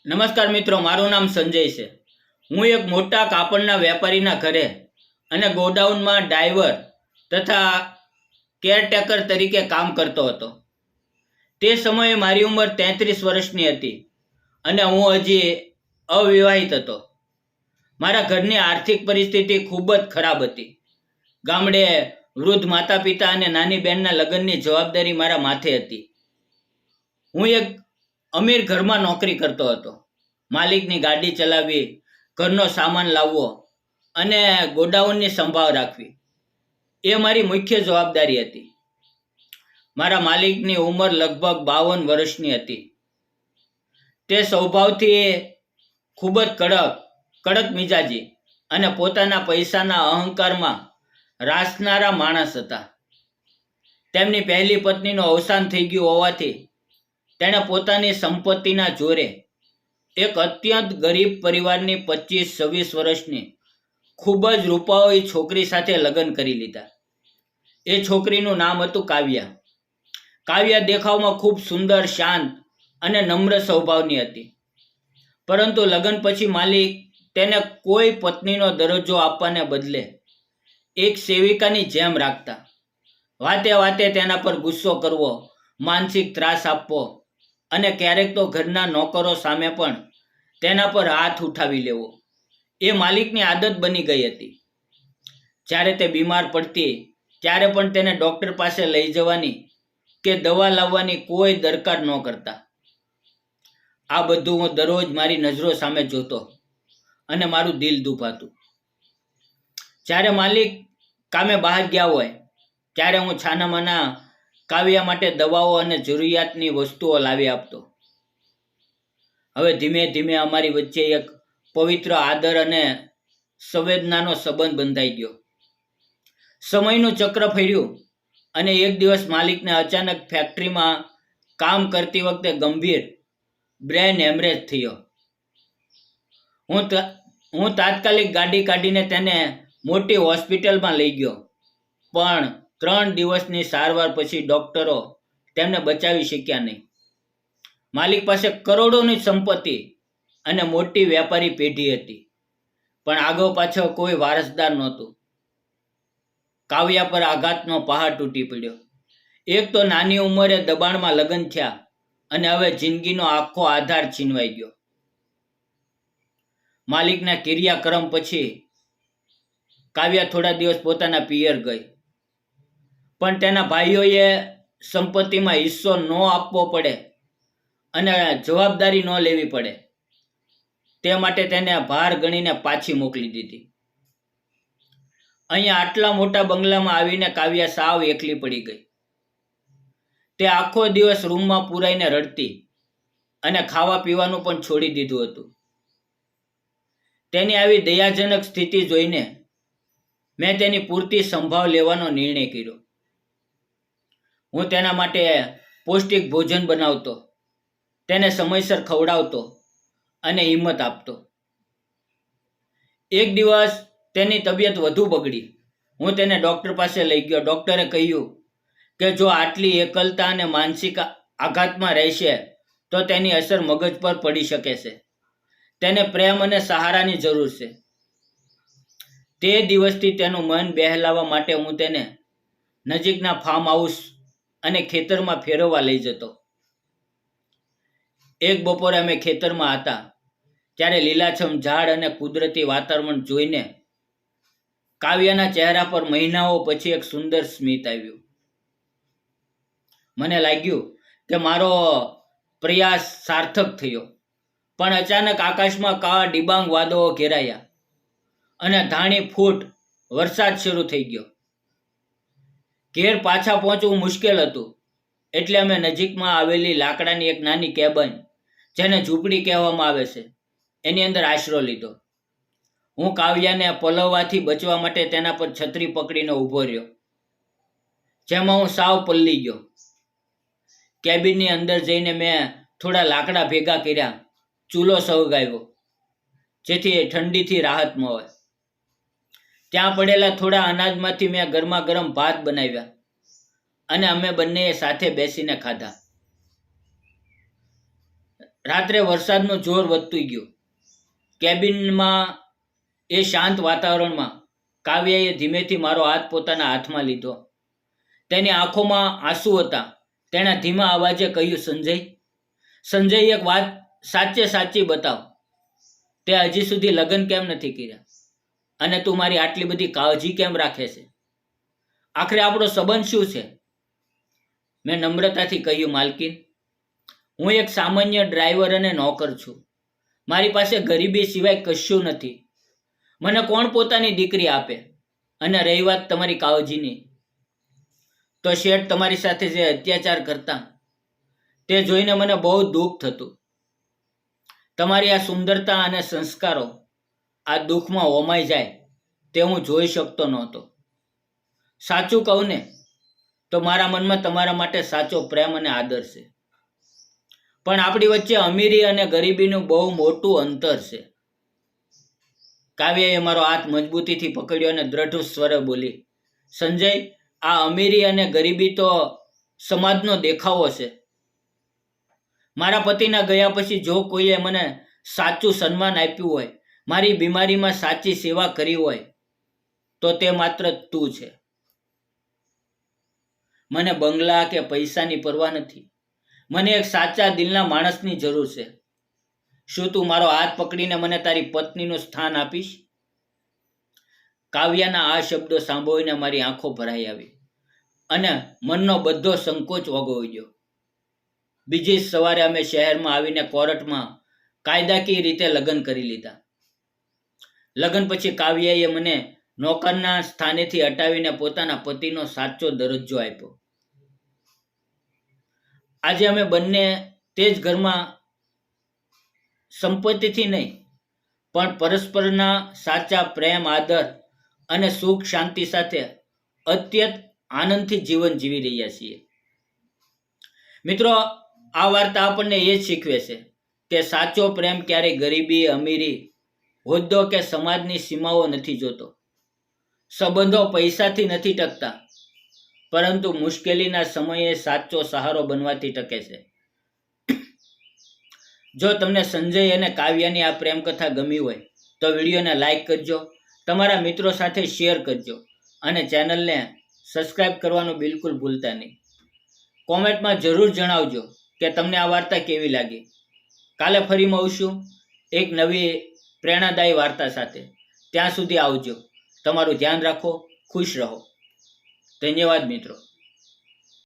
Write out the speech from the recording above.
નમસ્કાર મિત્રો, મારું નામ સંજય છે। હું એક મોટા કાપડના વેપારીના ઘરે અને ગોડાઉનમાં ડ્રાઈવર તથા કેરટેકર તરીકે કામ કરતો હતો। તે સમયે મારી ઉંમર 33 વર્ષની હતી અને હું હજી અવિવાહિત હતો। મારા ઘરની આર્થિક પરિસ્થિતિ ખૂબ જ ખરાબ હતી। ગામડે વૃદ્ધ માતા પિતા અને નાની બહેનના લગ્નની જવાબદારી મારા માથે હતી। હું એક અમીર ઘરમાં નોકરી કરતો હતો। માલિકની ગાડી ચલાવવી, ઘરનો સામાન લાવવો અને ગોડાઉનની સંભાળ રાખવી એ મારી મુખ્ય જવાબદારી હતી। મારા માલિકની ઉંમર લગભગ 52 વર્ષની હતી। તે સ્વભાવથી ખૂબ જ કડક મિજાજી અને પોતાના પૈસાના અહંકારમાં રાસનારા માણસ હતા। તેમની પહેલી પત્નીનું અવસાન થઈ ગયું હોવાથી તેણે પોતાની સંપત્તિના જોરે એક અત્યંત ગરીબ પરિવારની 25-26 વર્ષની ખૂબ જ રૂપાળી છોકરી સાથે લગ્ન કરી લીધા। એ છોકરીનું નામ હતું કાવ્યા। કાવ્યા દેખાવમાં ખૂબ સુંદર, શાંત અને નમ્ર સ્વભાવની હતી, પરંતુ લગ્ન પછી માલિક તેને કોઈ પત્નીનો દરજ્જો આપવાને બદલે એક સેવિકાની જેમ રાખતા। વાતે વાતે તેના પર ગુસ્સો કરવો, માનસિક ત્રાસ આપવો અને ક્યારેક તો ઘરના નોકરો સામે પણ તેના પર હાથ ઉઠાવી લેવો એ માલિકની આદત બની ગઈ હતી। જ્યારે તે બીમાર પડતી ત્યારે પણ તેને ડૉક્ટર પાસે લઈ જવાની કે દવા લાવવાની કોઈ દરકાર ન કરતા। આ બધું હું દરરોજ મારી નજરો સામે જોતો અને મારું દિલ દુભાતું। જ્યારે માલિક કામે બહાર ગયા હોય ત્યારે હું છાનામાના કાવ્યા માટે દવાઓ અને જરૂરિયાતની વસ્તુઓ લાવી આપતો। હવે ધીમે ધીમે અમારી વચ્ચે એક પવિત્ર આદર અને સંવેદનાનો સંબંધ બંધાઈ ગયો। સમયનું ચક્ર ફર્યું અને એક દિવસ માલિકને અચાનક ફેક્ટરીમાં કામ કરતી વખતે ગંભીર બ્રેન હેમરેજ થયો। હું તાત્કાલિક ગાડી કાઢીને તેને મોટી હોસ્પિટલમાં લઈ ગયો, પણ 3 દિવસની સારવાર પછી ડૉક્ટરો તેમને બચાવી શક્યા નહીં। માલિક પાસે કરોડોની સંપત્તિ અને મોટી વેપારી પેઢી હતી, પણ આગળ પાછળ કોઈ વારસદાર નહોતું। કાવ્યા પર આઘાતનો પહાડ તૂટી પડ્યો। એક તો નાની ઉંમરે દબાણમાં લગ્ન થયા અને હવે જિંદગીનો આખો આધાર છીનવાઈ ગયો। માલિકના ક્રિયાકર્મ પછી કાવ્યા થોડા દિવસ પોતાના પિયર ગઈ, પણ તેના ભાઈઓએ સંપત્તિમાં હિસ્સો ન આપવો પડે અને જવાબદારી ન લેવી પડે તે માટે તેને ભાર ગણીને પાછી મોકલી દીધી। અહીંયા આટલા મોટા બંગલામાં આવીને કાવ્યા સાવ એકલી પડી ગઈ। તે આખો દિવસ રૂમમાં પૂરાઈને રડતી અને ખાવા પીવાનું પણ છોડી દીધું હતું। તેની આવી દયાજનક સ્થિતિ જોઈને મેં તેની પૂરતી સંભાળ લેવાનો નિર્ણય કર્યો। હું તેના માટે પૌષ્ટિક ભોજન બનાવતો, તેને સમયસર ખવડાવતો અને હિંમત આપતો। એક દિવસ તેની તબિયત વધુ બગડી। હું તેને ડૉક્ટર પાસે લઈ ગયો। ડૉક્ટરે કહ્યું કે જો આટલી એકલતા અને માનસિક આઘાતમાં રહેશે તો તેની અસર મગજ પર પડી શકે છે। તેને પ્રેમ અને સહારાની જરૂર છે। તે દિવસથી તેનું મન બહેલાવવા માટે હું તેને નજીકના ફાર્મ હાઉસ અને ખેતરમાં ફેરવવા લઈ જતો। એક બપોરે અમે ખેતરમાં હતા ત્યારે લીલાછમ ઝાડ અને કુદરતી વાતાવરણ જોઈને કાવ્યાના ચહેરા પર મહિનાઓ પછી એક સુંદર સ્મિત આવ્યું। મને લાગ્યું કે મારો પ્રયાસ સાર્થક થયો, પણ અચાનક આકાશમાં કાળા ડિબાંગ વાદળો ઘેરાયા અને ધાણી ફૂટ વરસાદ શરૂ થઈ ગયો। ઘેર પાછા પહોંચવું મુશ્કેલ હતું, એટલે અમે નજીકમાં આવેલી લાકડાની એક નાની કેબન, જેને ઝૂંપડી કહેવામાં આવે છે, એની અંદર આશરો લીધો। હું કાવ્યાને પલવવાથી બચવા માટે તેના પર છત્રી પકડીને ઊભો રહ્યો, જેમાં હું સાવ પલળી ગયો। કેબિનની અંદર જઈને મેં થોડા લાકડા ભેગા કર્યા, ચૂલો સળગાવ્યો જેથી ઠંડીથી રાહત મળે। ત્યાં પડેલા થોડા અનાજમાંથી મેં ગરમા ગરમ ભાત બનાવ્યા અને અમે બંનેએ સાથે બેસીને ખાધા। રાત્રે વરસાદનું જોર વધતું ગયું. કેબિનમાં એ શાંત વાતાવરણમાં કાવ્યાએ ધીમેથી મારો હાથ પોતાના હાથમાં લીધો. તેની આંખોમાં આંસુ હતા. તેણે ધીમા અવાજે કહ્યું, સંજય, સંજય, એક વાત સાચે સાચી બતાવ. તે હજી સુધી લગ્ન કેમ નથી કર્યા? અને તું મારી આટલી બધી કાળજી કેમ રાખે છે? આખરે આપણો સંબંધ શું છે? મેં નમ્રતાથી કહ્યું, માલકીન, હું એક સામાન્ય ડ્રાઈવર અને નોકર છું. મારી પાસે ગરીબી સિવાય કશું નથી. મને કોણ પોતાની દીકરી આપે? અને રહી વાત તમારી કાળજીની, તો શેઠ તમારી સાથે જે અત્યાચાર કરતા તે જોઈને મને બહુ દુઃખ થતું. તમારી આ સુંદરતા અને સંસ્કારો આ દુઃખમાં હોમાઈ જાય તે હું જોઈ શકતો નહોતો. સાચું કહું ને તો મારા મનમાં તમારા માટે સાચો પ્રેમ અને આદર છે. પણ આપણી વચ્ચે અમીરી અને ગરીબીનું બહુ મોટું અંતર છે. કાવ્યાએ મારો હાથ મજબૂતીથી પકડ્યો અને દ્રઢ સ્વરે બોલી, સંજય, આ અમીરી અને ગરીબી તો સમાજનો દેખાવો છે. મારા પતિના ગયા પછી જો કોઈએ મને સાચું સન્માન આપ્યું હોય, મારી બીમારીમાં સાચી સેવા કરી હોય, તો તે માત્ર તું છે. મને બંગલા કે પૈસાની પરવા નથી. મને એક સાચા દિલના માણસની જરૂર છે. શું તું મારો હાથ પકડીને મને તારી પત્નીનું સ્થાન આપીશ? કાવ્યાના આ શબ્દો સાંભળીને મારી આંખો ભરાઈ આવી અને મનનો બધો સંકોચ ઓગળી ગયો. બીજી સવારે અમે શહેરમાં આવીને કોર્ટમાં કાયદાકીય રીતે લગ્ન કરી લીધા. લગ્ન પછી કાવ્યાએ મને નોકરના સ્થાનેથી હટાવીને પોતાના પતિનો સાચો દરજ્જો આપ્યો. આજે અમે બંને તે જ ઘરમાં સંપત્તિથી નહીં પણ પરસ્પરના સાચા પ્રેમ, આદર અને સુખ શાંતિ સાથે અત્યંત આનંદથી જીવન જીવી રહ્યા છીએ. મિત્રો, આ વાર્તા આપણને એ જ શીખવે છે કે સાચો પ્રેમ ક્યારેય ગરીબી, અમીરી, હોદ્દો કે સમાજની સીમાઓ નથી જોતો. સંબંધો પૈસાથી નથી ટકતા, પરંતુ મુશ્કેલીના સમયે સાચો સહારો બનવાથી ટકે છે. જો તમને સંજય અને કાવ્યાની આ પ્રેમ કથા ગમી હોય તો વિડીયોને લાઈક કરજો, તમારા મિત્રો સાથે શેર કરજો અને ચેનલને સબસ્ક્રાઈબ કરવાનું બિલકુલ ભૂલતા નહીં. કોમેન્ટમાં જરૂર જણાવજો કે તમને આ વાર્તા કેવી લાગી. કાલે ફરી મળશું એક નવી પ્રેરણાદાયી વાર્તા સાથે. ત્યાં સુધી આવજો. તમારું ધ્યાન રાખો. ખુશ રહો. ધન્યવાદ મિત્રો.